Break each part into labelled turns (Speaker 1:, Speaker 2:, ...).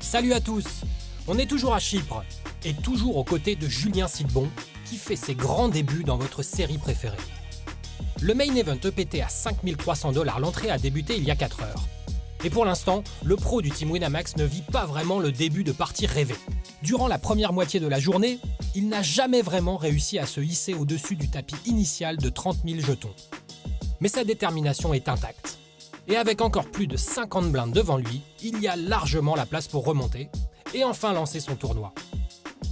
Speaker 1: Salut à tous. On est toujours à Chypre et toujours aux côtés de Julien Silbon qui fait ses grands débuts dans votre série préférée. Le main event EPT à $5300 l'entrée a débuté il y a 4 heures. Et pour l'instant, le pro du team Winamax ne vit pas vraiment le début de partie rêvée. Durant la première moitié de la journée, il n'a jamais vraiment réussi à se hisser au-dessus du tapis initial de 30 000 jetons. Mais sa détermination est intacte. Et avec encore plus de 50 blindes devant lui, il y a largement la place pour remonter et enfin lancer son tournoi.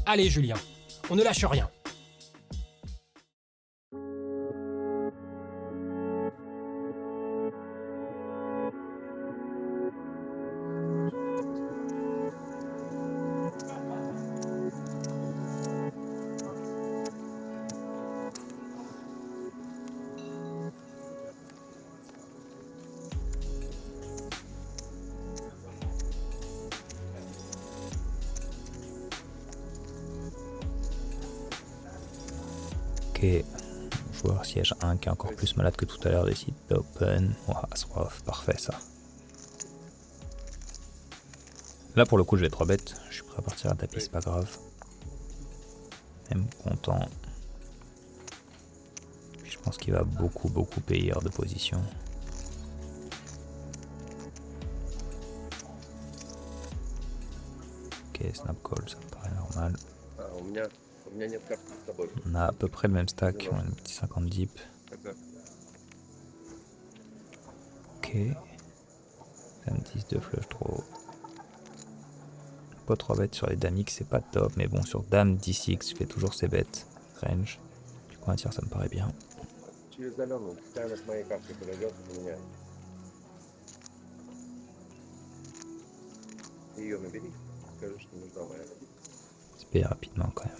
Speaker 1: Allez Julien, on ne lâche rien.
Speaker 2: Ok, joueur siège 1 qui est encore plus malade que tout à l'heure décide d'open. Ouah, off, parfait ça. Là pour le coup je vais 3 bêtes, je suis prêt à partir à tapis, c'est pas grave. Même content. Puis je pense qu'il va beaucoup payer hors de position. Ok, snap call, ça me paraît normal. On a à peu près le même stack, on a un petit 50 deep. Ok. Dame 10 de flush draw. Pas 3 bêtes sur les dames X, c'est pas top, mais bon, sur dame 10X, je fais toujours ces bêtes. Range. Du coup, un tiers, ça me paraît bien. C'est payé rapidement quand même.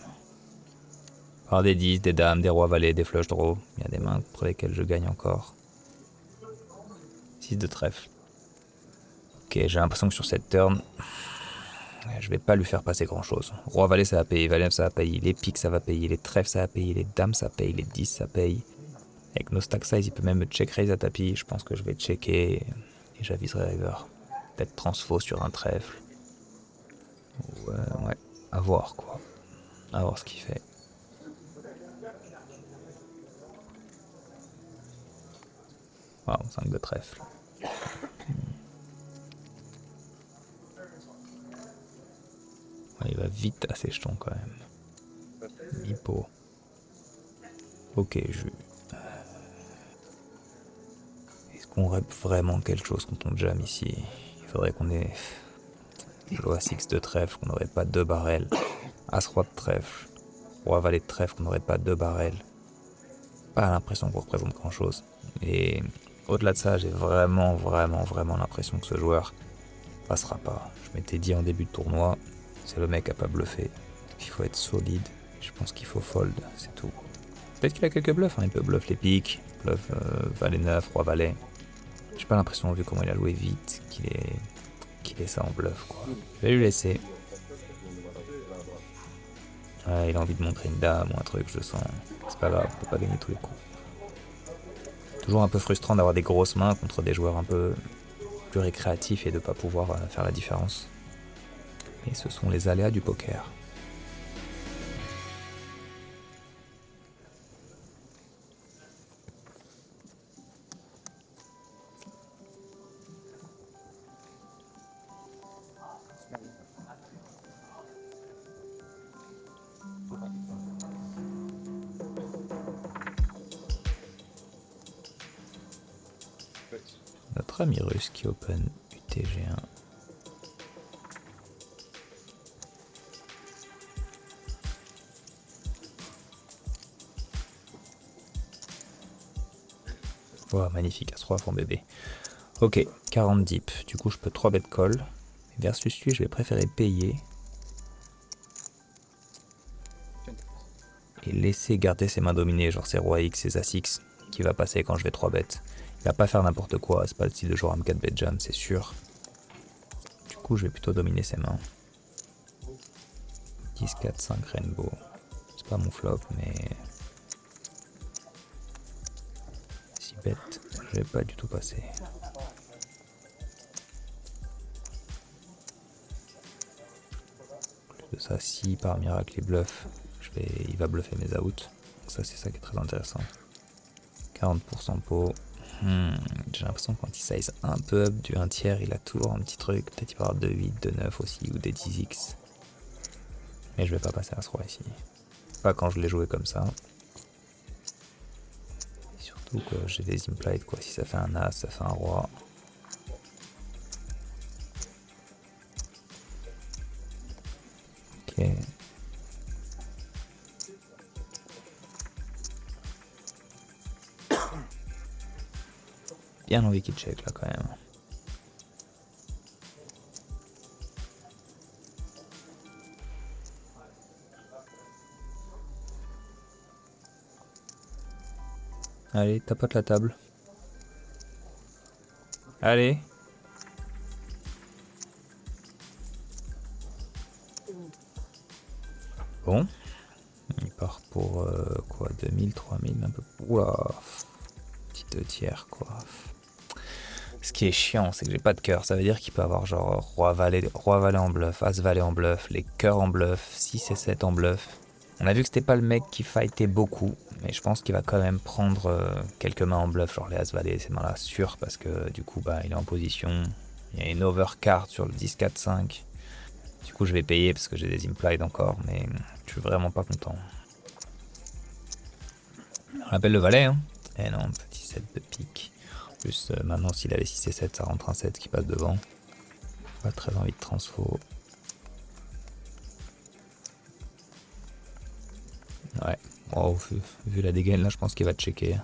Speaker 2: Par des 10, des dames, des rois valets, des flush draw. Il y a des mains pour lesquelles je gagne encore. 6 de trèfle. Ok, j'ai l'impression que sur cette turn, je vais pas lui faire passer grand chose. Roi valet ça va payer, valet ça va payer, les piques ça va payer, les trèfles ça va payer, les dames ça paye, les 10 ça paye. Avec nos stack size, il peut même me check raise à tapis. Je pense que je vais checker et j'aviserai river. Peut-être transfo sur un trèfle. Ouais, à voir quoi. À voir ce qu'il fait. Wow, 5 de trèfle. Ouais, il va vite à ses jetons quand même. Hippo. Ok, Est-ce qu'on rep vraiment quelque chose quand on jam ici? Il faudrait qu'on ait Roi 6 de trèfle, qu'on n'aurait pas 2 barrels. As roi de trèfle. Roi valet de trèfle, qu'on n'aurait pas 2 barrels. Pas l'impression qu'on représente grand chose. Et au-delà de ça, j'ai vraiment l'impression que ce joueur passera pas. Je m'étais dit en début de tournoi, c'est le mec à pas bluffer. Il faut être solide. Je pense qu'il faut fold, c'est tout. Peut-être qu'il a quelques bluffs, hein. Il peut bluff les piques, bluff valet 9, roi valet. J'ai pas l'impression, vu comment il a joué vite, qu'il est ça en bluff quoi. Je vais lui laisser. Ouais, il a envie de montrer une dame ou un truc, je sens. C'est pas grave, on peut pas gagner tous les coups. Toujours un peu frustrant d'avoir des grosses mains contre des joueurs un peu plus récréatifs et de pas pouvoir faire la différence. Et ce sont les aléas du poker. Notre ami russe qui open UTG1. Wow, magnifique, As-3 fond bébé. Ok, 40 deep. Du coup, je peux 3 bet call. Versus lui, je vais préférer payer. Et laisser garder ses mains dominées, genre ses rois X, ses As X, qui va passer quand je vais 3 bêtes. Il va pas faire n'importe quoi, c'est pas le style de joueur à M4 bet jam, c'est sûr. Du coup, je vais plutôt dominer ses mains. 10, 4, 5 rainbow. C'est pas mon flop, mais... si bête, je vais pas du tout passer. que ça, si par miracle il bluffe, il va bluffer mes outs. Donc ça, c'est ça qui est très intéressant. 40% pot. J'ai l'impression que quand il size un peu up du 1 tiers, il a toujours un petit truc. Peut-être il peut avoir 2-8, 2-9 aussi, ou des 10x. Mais je vais pas passer As-Roi ici. Pas quand je l'ai joué comme ça. Et surtout que j'ai des implied, quoi. Si ça fait un As, ça fait un Roi. Ok. Bien envie qu'il check là quand même. Allez, tapote la table. Allez. Bon. Il part pour quoi, 2000, 3000, un peu. Oula. Petit 2 tiers quoi. Ce qui est chiant, c'est que j'ai pas de cœur. Ça veut dire qu'il peut avoir genre Roi-Valet en bluff, As-Valet en bluff, les cœurs en bluff, 6 et 7 en bluff. On a vu que c'était pas le mec qui fightait beaucoup, mais je pense qu'il va quand même prendre quelques mains en bluff, genre les As-Valet, ces mains-là, sûr, parce que du coup, bah, il est en position. Il y a une overcard sur le 10-4-5. Du coup, je vais payer parce que j'ai des implied encore, mais je suis vraiment pas content. On appelle le valet, hein. Eh non, petit 7 de pique. En plus, maintenant, s'il avait 6 et 7, ça rentre un 7 qui passe devant. Pas très envie de transfo. Ouais, oh, vu la dégaine là, je pense qu'il va checker.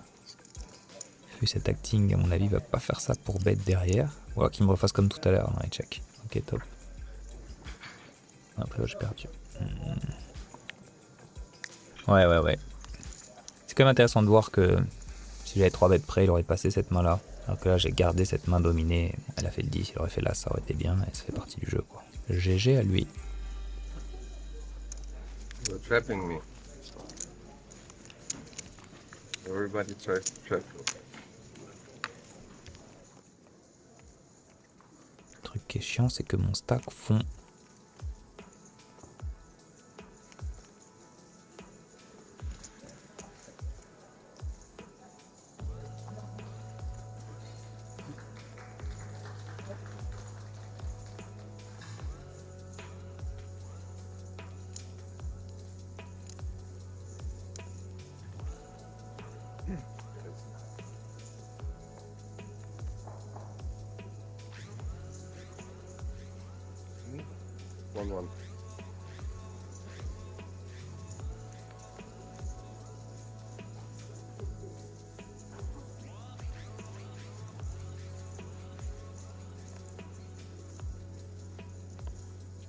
Speaker 2: Vu cet acting, à mon avis, il va pas faire ça pour bet derrière. Ou alors qu'il me refasse comme tout à l'heure. Non, il check. Ok, top. Après, j'ai perdu. Ouais. C'est quand même intéressant de voir que si j'avais 3 bêtes près, il aurait passé cette main là. Alors que là, j'ai gardé cette main dominée. Elle a fait le 10, il aurait fait l'As, ça aurait été bien. Et ça fait partie du jeu, quoi. GG à lui.
Speaker 3: You're trapping me. Everybody tries to trap me.
Speaker 2: Le truc qui est chiant, c'est que mon stack fond.
Speaker 3: One.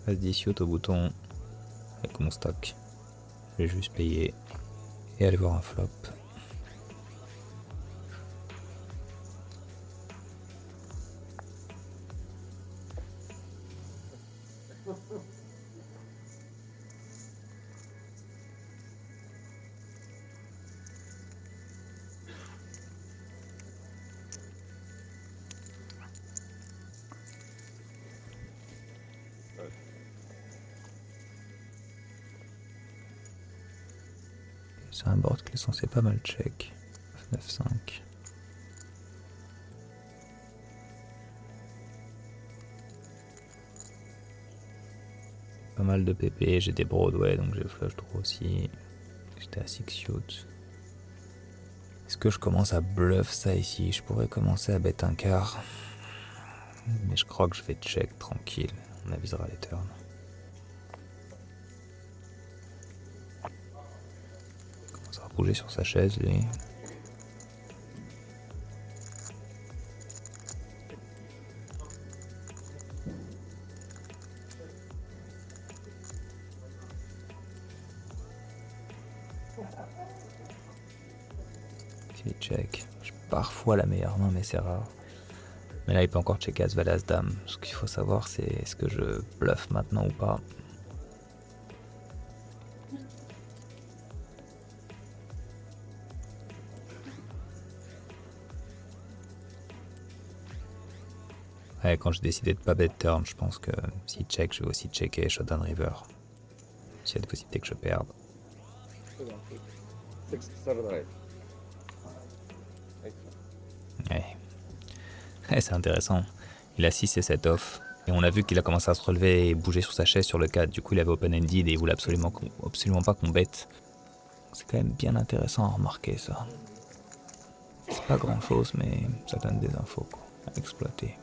Speaker 2: Vas-y, shoot au bouton avec mon stack. Je vais juste payer et aller voir un flop. C'est un board qui est censé pas mal check. 9-5. Pas mal de PP, j'ai des Broadway donc j'ai flush draw aussi. J'étais à 6 shoot. Est-ce que je commence à bluff ça ici? Je pourrais commencer à bet un quart. Mais je crois que je vais check tranquille. On avisera les turns. Il commence à bouger sur sa chaise lui. Ok, check. J'ai parfois la meilleure main mais c'est rare. Mais là il peut encore checker As-Valet As-Dame. Ce qu'il faut savoir c'est est-ce que je bluffe maintenant ou pas. Ouais, quand j'ai décidé de pas bet turn, je pense que si check, je vais aussi checker Showdown River. S'il y a des possibilités que je perde.
Speaker 3: 679.
Speaker 2: Ouais. Ouais, c'est intéressant. Il a 6 et 7 off. Et on a vu qu'il a commencé à se relever et bouger sur sa chaise sur le 4. Du coup, il avait open-ended et il voulait absolument pas qu'on bête. C'est quand même bien intéressant à remarquer ça. C'est pas grand chose, mais ça donne des infos quoi, à exploiter.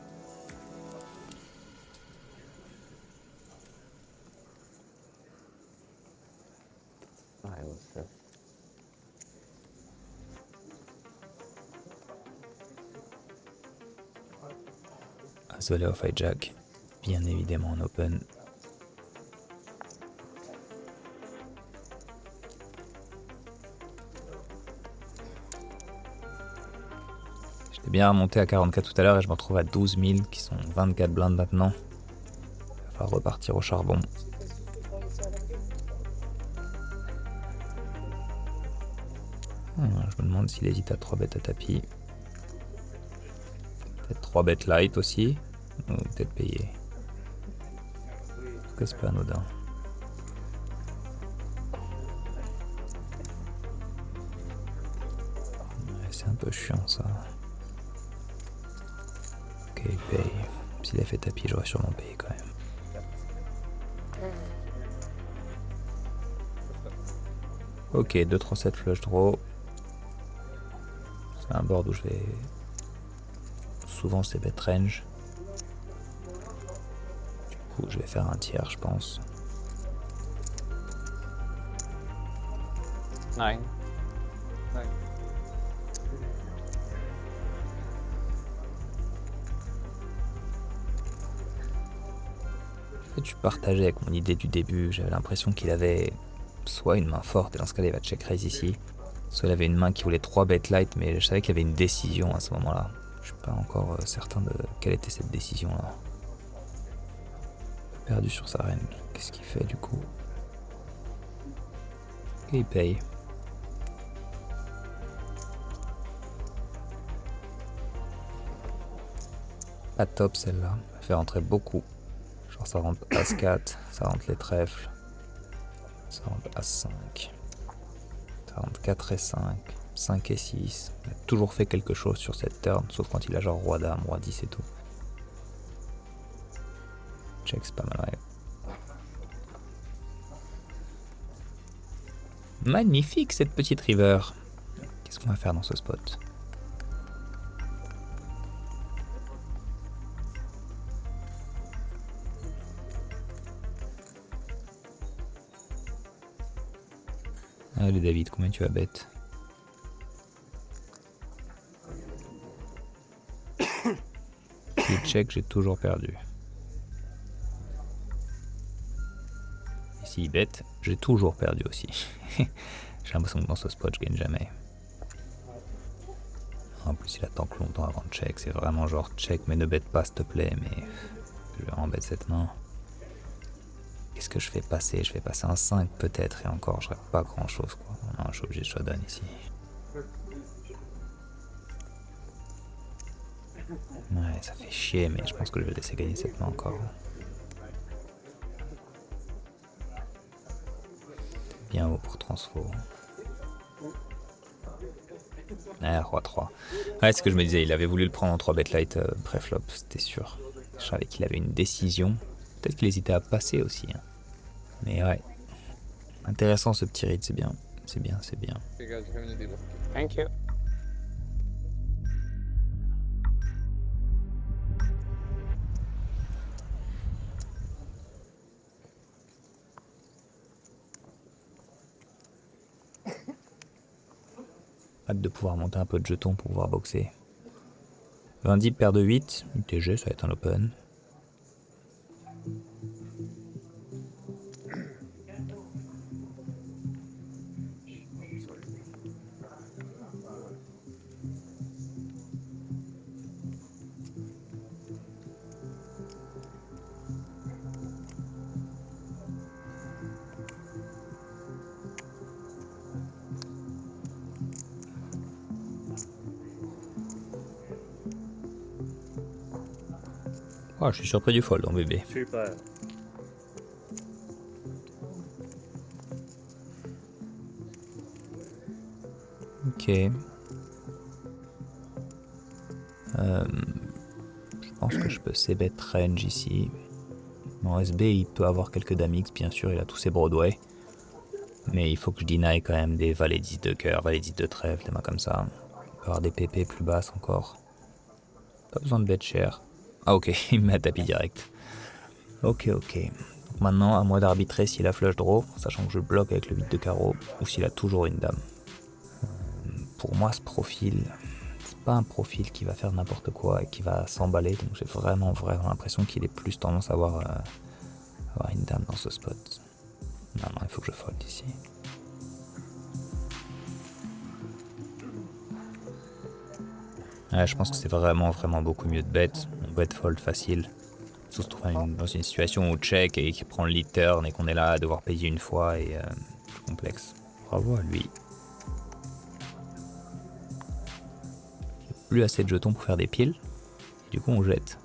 Speaker 2: As-Volley of Hijack, bien évidemment en open. J'étais bien remonté à 44 tout à l'heure et je me retrouve à 12 000 qui sont 24 blindes maintenant. Il va falloir repartir au charbon. Je me demande s'il hésite à 3 bêtes à tapis. Peut-être 3 bêtes light aussi. Ou peut-être payer. En tout cas, c'est pas anodin. Ouais, c'est un peu chiant ça. Ok, il paye. S'il avait fait tapis, j'aurais sûrement payé quand même. Ok, 2-3-7 flush draw. C'est un board où je vais... Souvent c'est bet range. Du coup, je vais faire un tiers, je pense.
Speaker 4: 9.
Speaker 2: En fait, je partageais avec mon idée du début. J'avais l'impression qu'il avait soit une main forte, et dans ce cas-là, il va check raise ici. Soit il avait une main qui voulait 3 bet light, mais je savais qu'il y avait une décision à ce moment-là. Je suis pas encore certain de quelle était cette décision-là. Perdu sur sa reine. Qu'est-ce qu'il fait du coup? Et il paye. Pas top celle-là. Elle fait rentrer beaucoup. Genre ça rentre As-4, ça rentre les trèfles. Ça rentre As-5. Ça rentre 4 et 5. 5 et 6. Il a toujours fait quelque chose sur cette turn, sauf quand il a genre roi dame, roi 10 et tout. Check, c'est pas mal, ouais. Magnifique cette petite river. Qu'est-ce qu'on va faire dans ce spot? Allez David, combien tu as bête? Si je check, j'ai toujours perdu. Et s'il bête, j'ai toujours perdu aussi. J'ai l'impression que dans ce spot, je gagne jamais. En plus, il attend que longtemps avant de check. C'est vraiment genre check, mais ne bête pas s'il te plaît. Mais je vais embête cette main. Qu'est-ce que je fais passer? Je vais passer un 5 peut-être. Et encore, je n'aurai pas grand chose quoi. Non, je suis obligé de showdown ici. Ouais, ça fait chier, mais je pense que je vais laisser gagner cette main encore. Bien haut pour transfo. Ah, roi 3. Ouais, c'est ce que je me disais, il avait voulu le prendre en 3 bet light pré-flop, c'était sûr. Je savais qu'il avait une décision. Peut-être qu'il hésitait à passer aussi. Hein. Mais ouais. Intéressant ce petit read, c'est bien. C'est bien, c'est bien.
Speaker 4: Thank you.
Speaker 2: Hâte de pouvoir monter un peu de jetons pour pouvoir boxer. 20 deep, paire de 8. UTG, ça va être un open. Oh, je suis surpris du fold, mon bébé.
Speaker 5: Super.
Speaker 2: Ok. Je pense que je peux c-bet range ici. En SB, il peut avoir quelques damix, bien sûr, il a tous ses Broadway. Mais il faut que je deny quand même des valets 10 de cœur, valets 10 de trèfle, des mains comme ça. Il peut avoir des PP plus basses encore. Pas besoin de bet cher. Ah ok, il me met à tapis direct. Ok. Donc maintenant, à moi d'arbitrer s'il a flush draw, sachant que je bloque avec le 8 de carreau, ou s'il a toujours une dame. Pour moi, ce profil, c'est pas un profil qui va faire n'importe quoi et qui va s'emballer, donc j'ai vraiment l'impression qu'il est plus tendance à avoir une dame dans ce spot. Non, il faut que je fold ici. Ouais, je pense que c'est vraiment beaucoup mieux de bet. On bet fold facile. Sauf se trouve dans une situation où check et qui prend le lead turn et qu'on est là à devoir payer une fois et plus complexe. Bravo à lui. J'ai plus assez de jetons pour faire des piles. Et du coup on jette.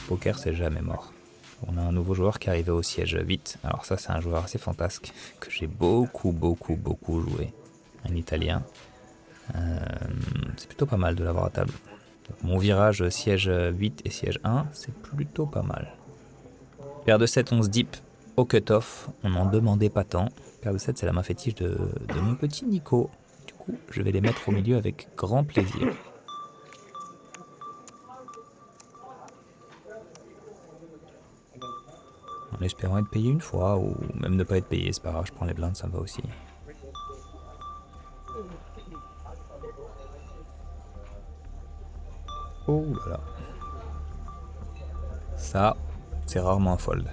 Speaker 2: Poker c'est jamais mort. On a un nouveau joueur qui est arrivé au siège 8. Alors ça c'est un joueur assez fantasque que j'ai beaucoup joué. Un italien. C'est plutôt pas mal de l'avoir à table. Donc, mon virage siège 8 et siège 1, c'est plutôt pas mal. Paire de 7, 11 deep au cut-off. On n'en demandait pas tant. Paire de 7 c'est la main fétiche de mon petit Nico. Du coup je vais les mettre au milieu avec grand plaisir. En espérant être payé une fois, ou même ne pas être payé, c'est pas grave, je prends les blindes, ça me va aussi. Oh là là. Ça, c'est rarement un fold.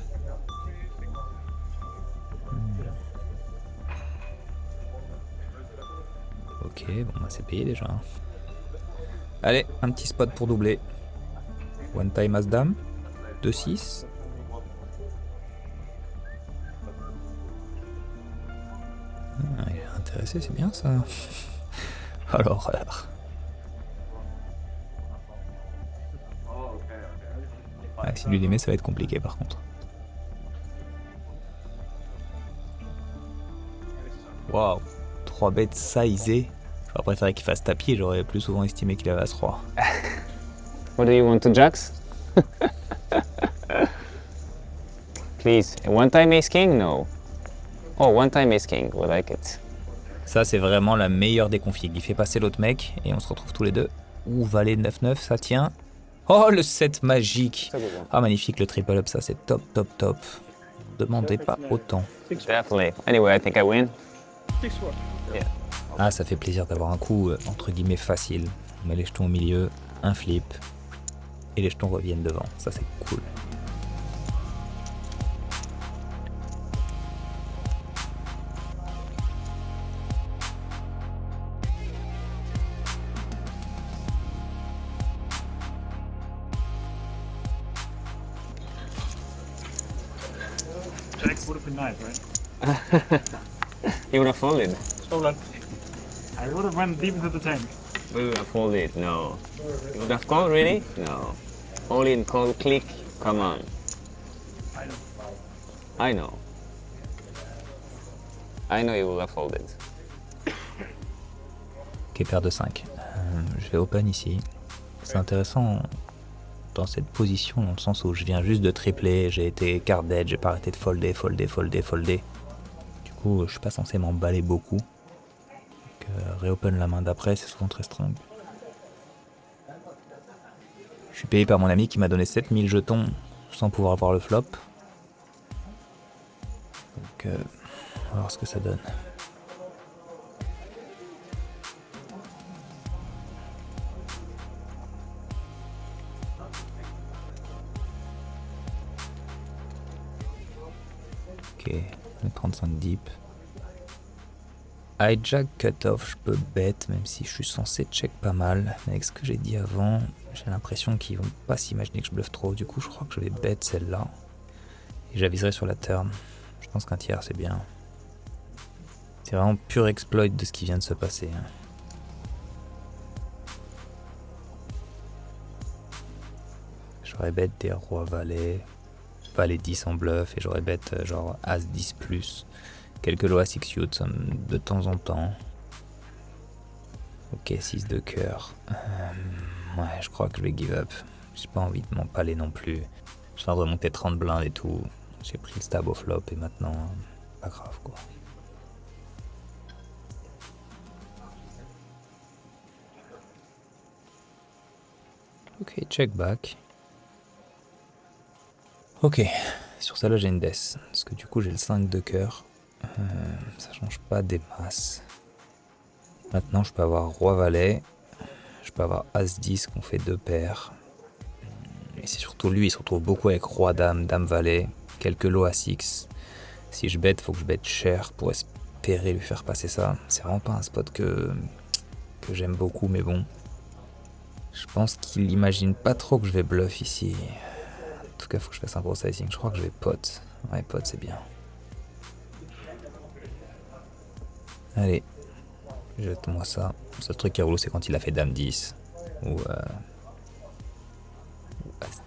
Speaker 2: Ok, bon bah c'est payé déjà. Allez, un petit spot pour doubler. One time as dame. 2-6. Il est intéressé, c'est bien ça. Alors. Ouais, si lui l'aimait, ça va être compliqué par contre. Waouh, 3 bêtes sizées. J'aurais préféré qu'il fasse tapis, j'aurais plus souvent estimé qu'il avait As-3.
Speaker 4: What do you want to jacks? Please. One time ace king? No. Oh, one time ace king. We like it.
Speaker 2: Ça, c'est vraiment la meilleure des configs. Il fait passer l'autre mec et on se retrouve tous les deux. Ouh, valet 9-9, ça tient. Oh, le 7 magique. Ah, magnifique, le triple up, ça c'est top. Demandez pas autant.
Speaker 4: Definitely. Anyway, I think I win. Yeah.
Speaker 2: Ah, ça fait plaisir d'avoir un coup, entre guillemets, facile. On met les jetons au milieu, un flip, et les jetons reviennent devant. Ça, c'est cool.
Speaker 5: Jacks would have been nice, right?
Speaker 4: You would have folded.
Speaker 5: Stolen. I would have went deep into the tank.
Speaker 4: We would have folded. No. You would have called, really? No. All in, call, click. Come on.
Speaker 5: I know.
Speaker 4: I know. I know you would have folded.
Speaker 2: Ok, paire de 5. Je vais open ici. C'est intéressant dans cette position, dans le sens où je viens juste de tripler, j'ai été card dead, j'ai pas arrêté de folder. Du coup, je suis pas censé m'emballer beaucoup. Donc, reopen la main d'après, c'est souvent très strong. Je suis payé par mon ami qui m'a donné 7000 jetons sans pouvoir voir le flop. Donc, on va voir ce que ça donne. Ok, le 35 deep. Hijack cutoff, je peux bet, même si je suis censé check pas mal. Mais avec ce que j'ai dit avant, j'ai l'impression qu'ils vont pas s'imaginer que je bluffe trop. Du coup, je crois que je vais bet celle-là. Et j'aviserai sur la turn. Je pense qu'un tiers, c'est bien. C'est vraiment pur exploit de ce qui vient de se passer. j'aurais bet des rois valets, valet 10 en bluff, et j'aurais bet genre as 10 plus, quelques lois 6 suits de temps en temps. Ok, 6 de cœur. Ouais, je crois que je vais give up. J'ai pas envie de m'empaler non plus. Je viens de remonter 30 blindes et tout. J'ai pris le stab au flop et maintenant, pas grave quoi. Ok, check back. Ok, sur celle-là j'ai une death. Parce que du coup j'ai le 5 de cœur. Ça change pas des masses. Maintenant je peux avoir roi valet. Je peux avoir as 10 qu'on fait 2 paires. Et c'est surtout lui, il se retrouve beaucoup avec roi dame, dame valet, quelques lots à 6. Si je bête, faut que je bête cher pour espérer lui faire passer ça. C'est vraiment pas un spot que j'aime beaucoup, mais bon. Je pense qu'il imagine pas trop que je vais bluff ici. En tout cas, faut que je fasse un gros sizing. Je crois que je vais pot. Ouais, pot, c'est bien. Allez, jette-moi ça. Le seul truc qui est relou, c'est quand il a fait dame 10. Ou as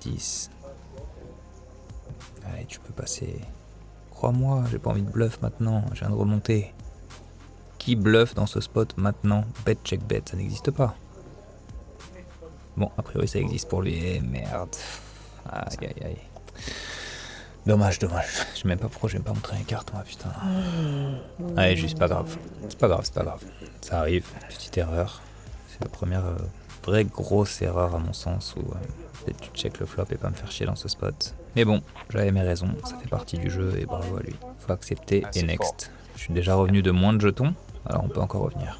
Speaker 2: 10. Allez, tu peux passer. Crois-moi, j'ai pas envie de bluff maintenant. Je viens de remonter. Qui bluffe dans ce spot maintenant? Bet, check, bet, ça n'existe pas. Bon, a priori ça existe pour lui. Eh merde. Aïe aïe aïe. Dommage, dommage. Je sais même pas pourquoi je vais pas montrer les cartes, moi, putain. Allez, juste pas grave. C'est pas grave, c'est pas grave. Ça arrive, petite erreur. C'est la première vraie grosse erreur à mon sens où peut-être tu check le flop et pas me faire chier dans ce spot. Mais bon, j'avais mes raisons, ça fait partie du jeu et bravo à lui. Faut accepter et next. Je suis déjà revenu de moins de jetons, alors on peut encore revenir.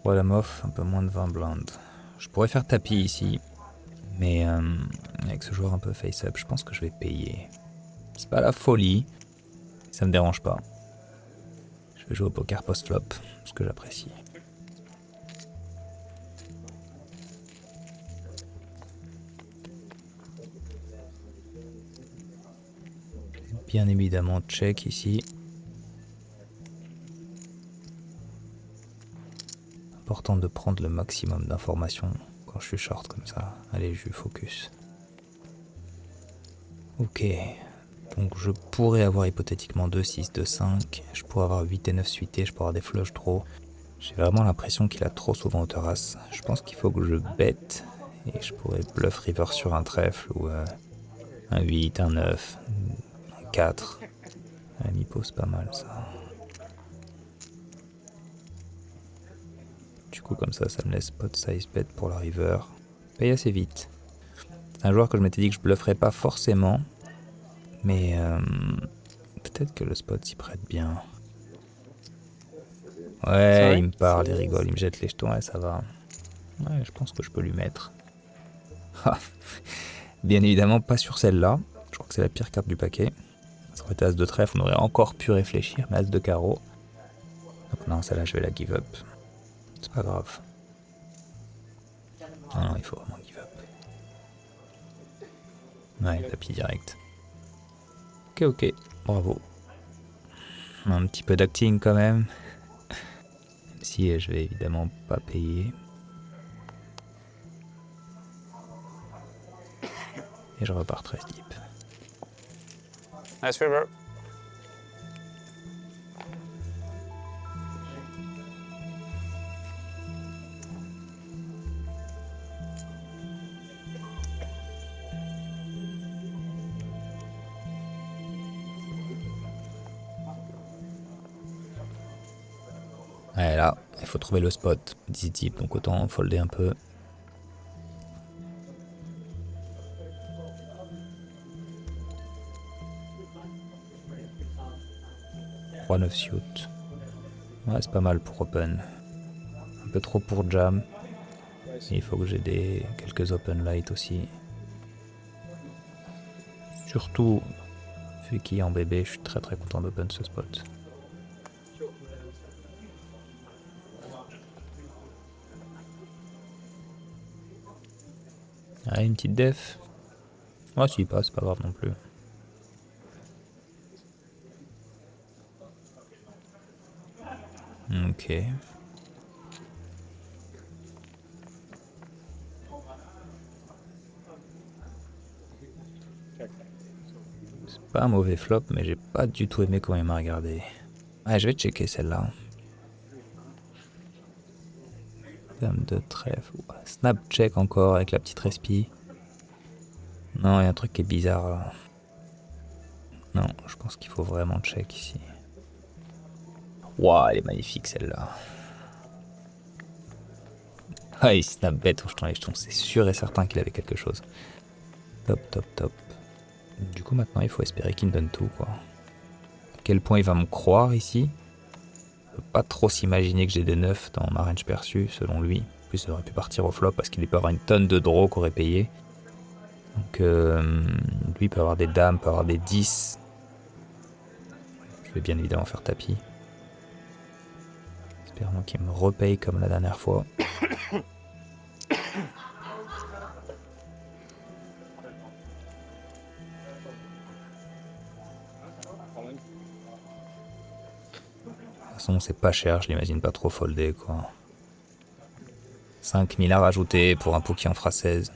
Speaker 2: Voilà mof, un peu moins de 20 blindes. Je pourrais faire tapis ici, mais avec ce joueur un peu face-up, je pense que je vais payer. C'est pas la folie, ça me dérange pas. Je vais jouer au poker post-flop, ce que j'apprécie. Bien évidemment check ici. Important de prendre le maximum d'informations quand je suis short comme ça. Allez, je focus. Ok. Donc je pourrais avoir hypothétiquement 2, 6, 2, 5. Je pourrais avoir 8 et 9 suités. Je pourrais avoir des flush draws. J'ai vraiment l'impression qu'il a trop souvent au terrasse. Je pense qu'il faut que je bête. Et je pourrais bluff river sur un trèfle ou un 8, un 9, un 4. Un mi-pose pas mal ça. Du coup comme ça me laisse pot size bet pour la river. Paye assez vite. C'est un joueur que je m'étais dit que je blufferais pas forcément. Mais peut-être que le spot s'y prête bien. Ouais, il me parle, il rigole, il me jette les jetons, ouais, ça va. Ouais, je pense que je peux lui mettre. Bien évidemment pas sur celle-là. Je crois que c'est la pire carte du paquet. Ça aurait été as de trèfle, on aurait encore pu réfléchir, mais as de carreau. Donc non, celle-là je vais la give up. C'est pas grave. Non, il faut vraiment give up. Ouais, tapis direct. Ok, bravo. Un petit peu d'acting quand même. Même si je vais évidemment pas payer. Et je repars très deep.
Speaker 4: Nice river.
Speaker 2: Ouais, là, il faut trouver le spot. 10 deep, donc autant folder un peu. 3-9 suit. Ouais, c'est pas mal pour open. Un peu trop pour jam. Et il faut que j'ai quelques open light aussi. Surtout, vu qu'il est en bébé, je suis très très content d'open ce spot. Allez, une petite def. Ah, si pas, c'est pas grave non plus. Ok. C'est pas un mauvais flop, mais j'ai pas du tout aimé comment il m'a regardé. Ouais, je vais checker celle-là. Dame de trèfle. Snap check encore avec la petite respi. Non, il y a un truc qui est bizarre là. Non, je pense qu'il faut vraiment check ici. Waouh, elle est magnifique celle-là. Ah, il snap bête, je t'en les jetons. C'est sûr et certain qu'il avait quelque chose. Top, top, top. Du coup, maintenant, il faut espérer qu'il me donne tout, quoi. À quel point il va me croire ici. Il peut pas trop s'imaginer que j'ai des 9 dans ma range perçue, selon lui. En plus, ça aurait pu partir au flop parce qu'il peut avoir une tonne de draws qu'aurait payé. Donc, lui, il peut avoir des dames, peut avoir des 10. Je vais bien évidemment faire tapis. Espérons qu'il me repaye comme la dernière fois. De toute façon, c'est pas cher, je l'imagine pas trop foldé, quoi. 5000 à rajouter pour un pot qui en fera 16.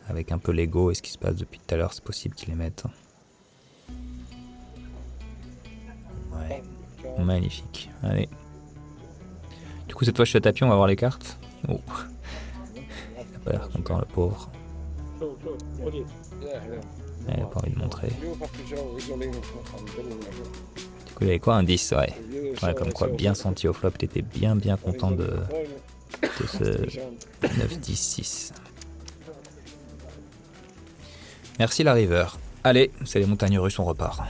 Speaker 2: Avec un peu l'ego et ce qui se passe depuis tout à l'heure, c'est possible qu'il les mette. Ouais, magnifique. Allez. Du coup, cette fois, je suis à tapis, on va voir les cartes. Oh. Il a pas l'air content, le pauvre. Il a pas envie de montrer. Du coup, il avait quoi, un 10, ouais. Ouais, comme quoi, bien senti au flop, il était bien content de ce 9, 10, 6. Merci la river. Allez, c'est les montagnes russes, on repart.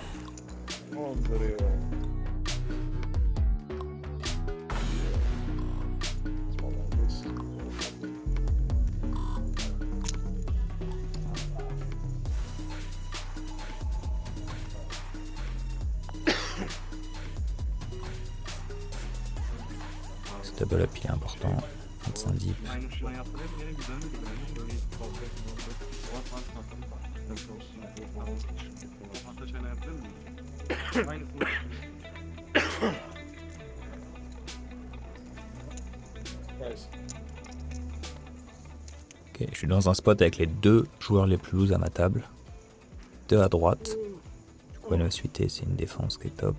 Speaker 2: Ce double up il est important. 25 deep. Ok, je suis dans un spot avec les 2 joueurs les plus loose à ma table. 2 à droite. Du coup, 9 suité, c'est une défense qui est top.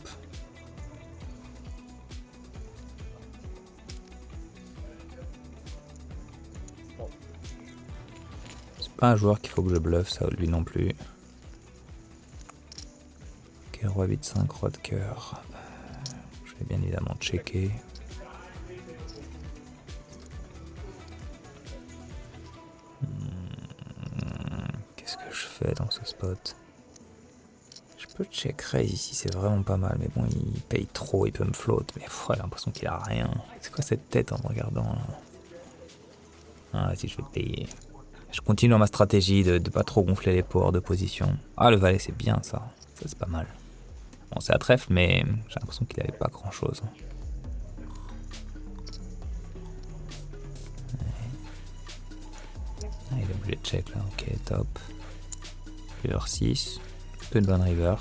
Speaker 2: C'est pas un joueur qu'il faut que je bluffe, ça, lui non plus. Ok, roi 8-5, roi de cœur. Je vais bien évidemment checker. Qu'est-ce que je fais dans ce spot? Je peux check raise ici, c'est vraiment pas mal, mais bon, il paye trop, il peut me float, mais j'ai l'impression qu'il a rien. C'est quoi cette tête en me regardant là? Ah, si je vais payer. Je continue dans ma stratégie de pas trop gonfler les pots hors de position. Ah, le valet, c'est bien ça. Ça, c'est pas mal. Bon, c'est à trèfle, mais j'ai l'impression qu'il avait pas grand chose. Ah, il est obligé de check là, ok, top. River 6. Peu de bonne river.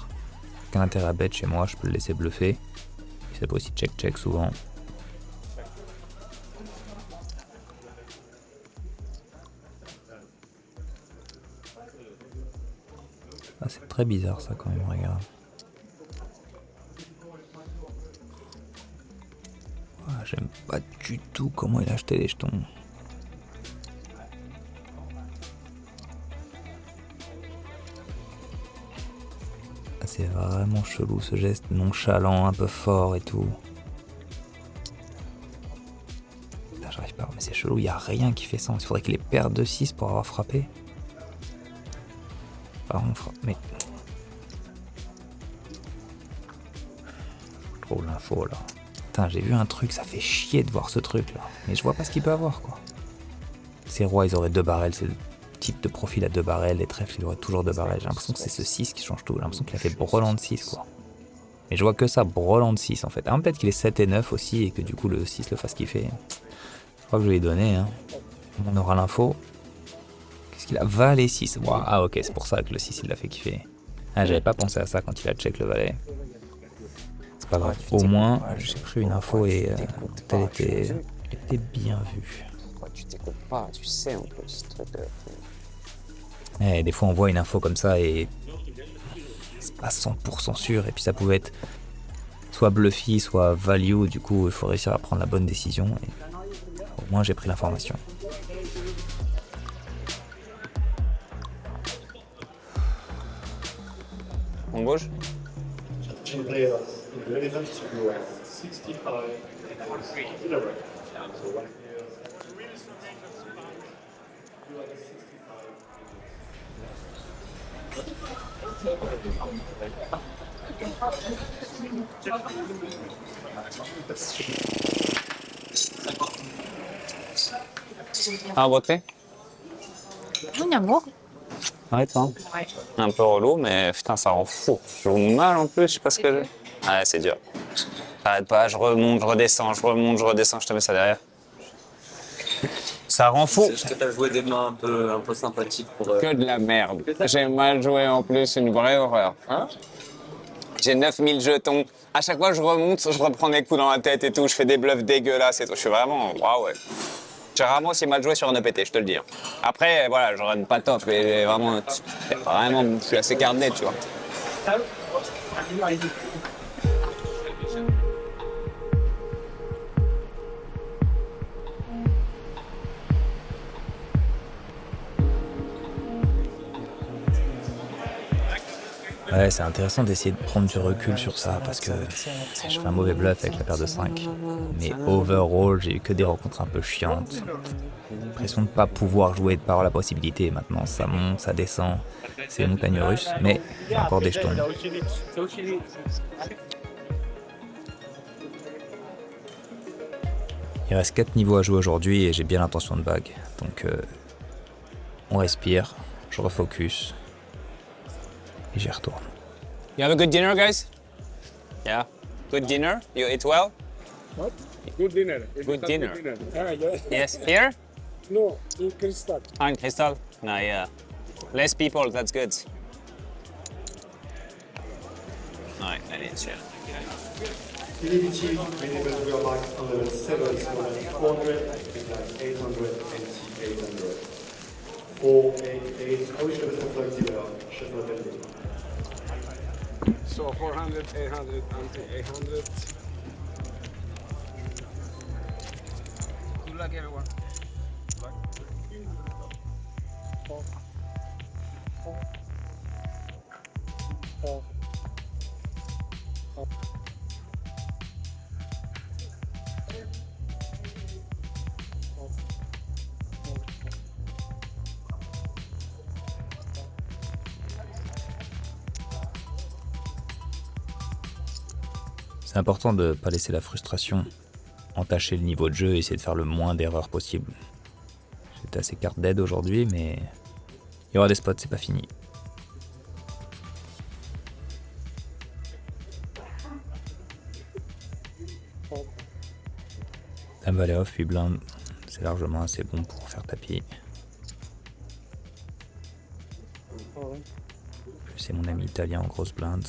Speaker 2: Aucun intérêt à bet chez moi, je peux le laisser bluffer. Ça peut aussi check souvent. Ah, c'est très bizarre ça quand même, regarde. Ah, j'aime pas du tout comment il a acheté les jetons. Ah, c'est vraiment chelou ce geste nonchalant, un peu fort et tout. Putain, j'arrive pas, mais c'est chelou, il y a rien qui fait sens. Il faudrait qu'il ait paire de 6 pour avoir frappé. On frappe, mais trouve l'info là. Putain, j'ai vu un truc, ça fait chier de voir ce truc là. Mais je vois pas ce qu'il peut avoir quoi. Ces rois, ils auraient 2 barrels, c'est le type de profil à 2 barrels, les trèfles, il aurait toujours 2 barrels. J'ai l'impression que c'est ce 6 qui change tout, j'ai l'impression qu'il a fait Breland 6 quoi. Mais je vois que ça, Breland 6 en fait. Ah, peut-être qu'il est 7 et 9 aussi et que du coup le 6 le fasse kiffer. Je crois que je vais lui donner, hein. On aura l'info. Qu'est-ce qu'il a? Valet 6. Wow. Ah ok, c'est pour ça que le 6 il l'a fait kiffer. Ah, j'avais pas pensé à ça quand il a check le valet. C'est pas grave. Au moins, j'ai pris une info et elle était bien vue.
Speaker 4: Tu t'écoutes pas, tu sais en plus ce truc de...
Speaker 2: Des fois on voit une info comme ça et c'est pas 100% sûr et puis ça pouvait être soit bluffy, soit value, du coup il faut réussir à prendre la bonne décision et au moins j'ai pris l'information.
Speaker 4: On bouge? Ah, beauté? Arrête, hein. Un peu relou, mais putain, ça rend fou. Je joue mal en plus, je sais pas ce que j'ai. Ouais, c'est dur. J'arrête pas, je remonte, je redescends, je te mets ça derrière. Ça rend fou.
Speaker 6: Est-ce que t'as joué des mains un peu sympathiques pour...
Speaker 4: Que de la merde. J'ai mal joué en plus, une vraie horreur.
Speaker 6: Hein?
Speaker 4: J'ai 9000 jetons. À chaque fois que je remonte, je reprends des coups dans la tête et tout. Je fais des bluffs dégueulasses et tout. Je suis vraiment... Waouh, ouais. J'ai rarement aussi mal joué sur un EPT, je te le dis. Après, voilà, je run pas top. Mais j'ai vraiment... Je suis assez cardé, tu vois.
Speaker 2: Ouais, c'est intéressant d'essayer de prendre du recul sur ça parce que je fais un mauvais bluff avec la paire de 5. Mais overall, j'ai eu que des rencontres un peu chiantes. L'impression de ne pas pouvoir jouer, de pas avoir la possibilité. Maintenant, ça monte, ça descend. C'est une montagne russe, mais il y a encore des jetons. Il reste 4 niveaux à jouer aujourd'hui et j'ai bien l'intention de bag. Donc, on respire, je refocus. Et j'y retourne.
Speaker 4: You have a good dinner, guys? Yeah. Good dinner? You eat well?
Speaker 7: What? Good dinner.
Speaker 4: Good dinner.
Speaker 7: Yeah.
Speaker 4: Yes. Here?
Speaker 7: No, in Crystal.
Speaker 4: Ah, in Crystal? No, yeah. Less people, that's good. Ouais, allez, chill.
Speaker 8: Unity, whenever we are like on level 7, so like 400, I think like 800 and 800. 4, 8, 8. Ah oui, je connais cette blague dealer, je me rappelle.
Speaker 7: So 400, 800, until 800. Good luck, everyone.
Speaker 2: C'est important de ne pas laisser la frustration entacher le niveau de jeu et essayer de faire le moins d'erreurs possible. J'étais assez carte dead aujourd'hui, mais il y aura des spots, c'est pas fini. Dame valet off puis blind, c'est largement assez bon pour faire tapis. C'est mon ami italien en grosse blinde.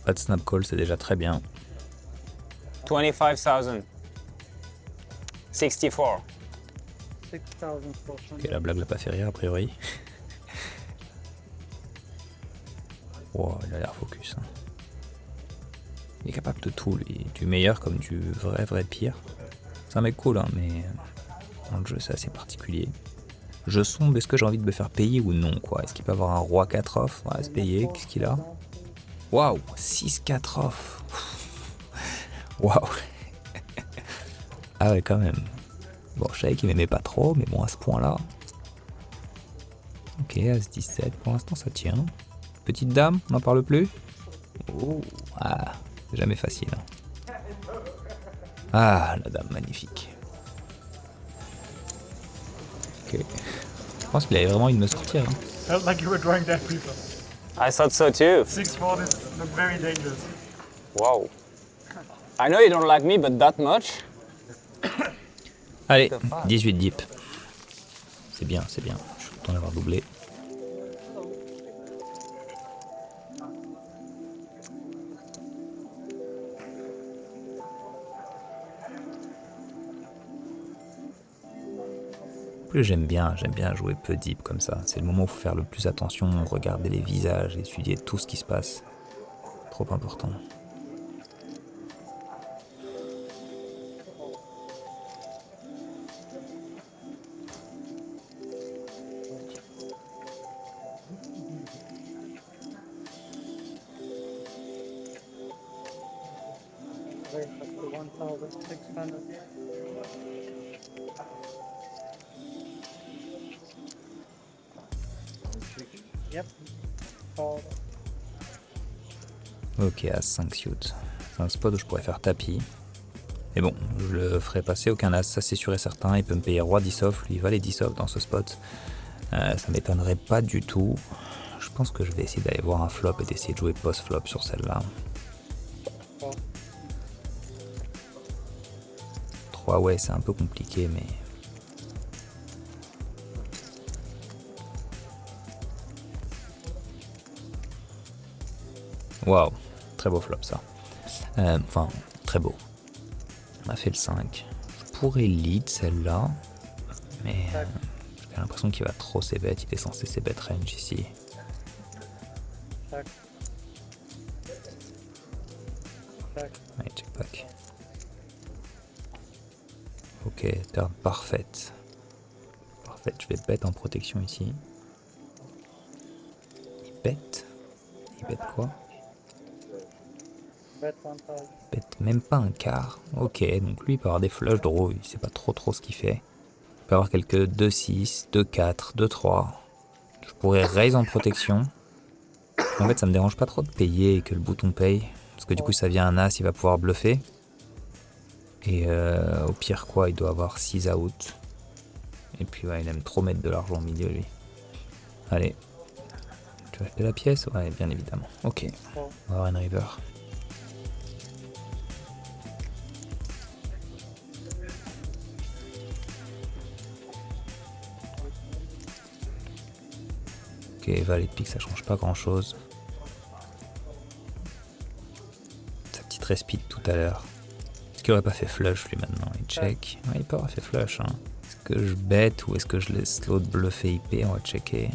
Speaker 2: Pas de snap call, c'est déjà très bien.
Speaker 4: 25,000. 64.
Speaker 2: Ok, la blague l'a pas fait rire a priori. Wow, il a l'air focus. Hein. Il est capable de tout, lui. Du meilleur comme du vrai pire. C'est un mec cool, hein, mais dans le jeu c'est assez particulier. Je sombre, est-ce que j'ai envie de me faire payer ou non, quoi? Est-ce qu'il peut avoir un roi 4 off? Ouais, se payer, qu'est-ce qu'il a? Waouh, 6-4 off. Waouh. Ah ouais, quand même. Bon, je savais qu'il m'aimait pas trop, mais bon, à ce point-là. Ok, As-17, pour l'instant ça tient. Petite dame, on n'en parle plus. Oh, ah, c'est jamais facile. Hein. Ah, la dame magnifique. Ok. Je pense qu'il avait vraiment envie de me sortir. Hein.
Speaker 5: Felt like you were drawing dead people.
Speaker 4: I thought so too.
Speaker 5: 6-4 look very dangerous.
Speaker 4: Wow. I know you don't like me, but that much.
Speaker 2: Allez, 18 deep. C'est bien, c'est bien. Je suis content d'avoir doublé. En plus, j'aime bien jouer peu deep comme ça. C'est le moment où il faut faire le plus attention, regarder les visages, étudier tout ce qui se passe. Trop important. Ok, As 5 suit. C'est un spot où je pourrais faire tapis. Mais bon, je le ferai passer aucun As, ça c'est sûr et certain. Il peut me payer roi 10 off, lui il va les 10 off dans ce spot. Ça m'étonnerait pas du tout. Je pense que je vais essayer d'aller voir un flop et d'essayer de jouer post-flop sur celle-là. 3, ouais, c'est un peu compliqué, mais... Waouh, très beau flop ça. Enfin, très beau. On a fait le 5. Je pourrais lead celle-là, mais j'ai l'impression qu'il va trop c-bet. Il est censé c-bet range ici. Allez, check back. Ok, turn parfaite. Parfaite, je vais bet en protection ici. Il bet. Il bet quoi? Bet même pas un quart. Ok, donc lui il peut avoir des flush draws, il sait pas trop ce qu'il fait. Il peut avoir quelques 2-6, 2-4, 2-3. Je pourrais raise en protection. En fait ça me dérange pas trop de payer et que le bouton paye. Parce que du coup ça vient un as, il va pouvoir bluffer. Et au pire quoi, il doit avoir 6 out. Et puis ouais, il aime trop mettre de l'argent au milieu lui. Allez. Tu vas acheter la pièce? Ouais, bien évidemment. Ok. On va avoir une river. Ok, valet de pique, ça change pas grand chose. Sa petite respite tout à l'heure. Est-ce qu'il aurait pas fait flush lui maintenant? Il check. Ouais, il peut avoir fait flush. Hein. Est-ce que je bet ou est-ce que je laisse l'autre bluffer IP? On va checker.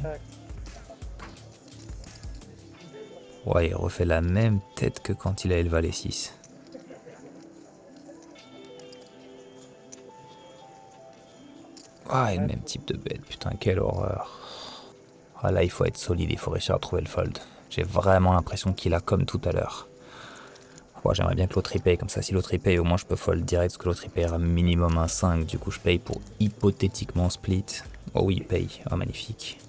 Speaker 2: Ouais, il refait la même tête que quand il a le valet 6. Ouais, le même type de bet. Putain, quelle horreur. Ah là, il faut être solide, il faut réussir à trouver le fold. J'ai vraiment l'impression qu'il a comme tout à l'heure. Ouais, j'aimerais bien que l'autre y paye, comme ça si l'autre y paye, au moins je peux fold direct, parce que l'autre y payera minimum un 5, du coup je paye pour hypothétiquement split. Oh oui, il paye, oh magnifique.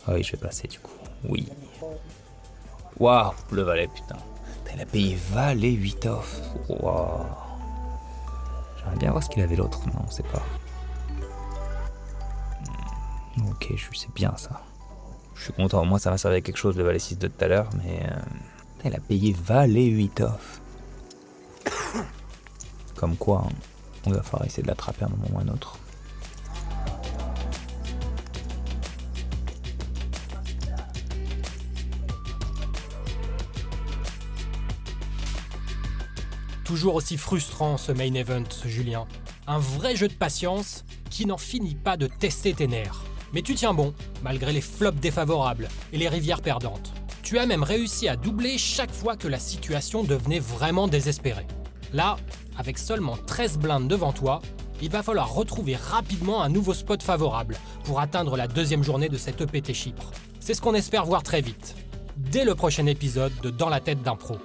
Speaker 2: Ah oui, je vais passer du coup, oui. Waouh, le valet, putain. Il a payé valet 8 off. Waouh. J'aimerais bien voir ce qu'il avait l'autre, non, on sait pas. Ok, c'est bien ça. Je suis content, au moins ça va servir à quelque chose le valet 6 de tout à l'heure, mais... il a payé valet 8 off. Comme quoi, hein, on va falloir essayer de l'attraper à un moment ou à un autre.
Speaker 1: Toujours aussi frustrant ce main event, Julien. Un vrai jeu de patience qui n'en finit pas de tester tes nerfs. Mais tu tiens bon, malgré les flops défavorables et les rivières perdantes. Tu as même réussi à doubler chaque fois que la situation devenait vraiment désespérée. Là, avec seulement 13 blindes devant toi, il va falloir retrouver rapidement un nouveau spot favorable pour atteindre la deuxième journée de cette EPT Chypre. C'est ce qu'on espère voir très vite, dès le prochain épisode de Dans la tête d'un pro.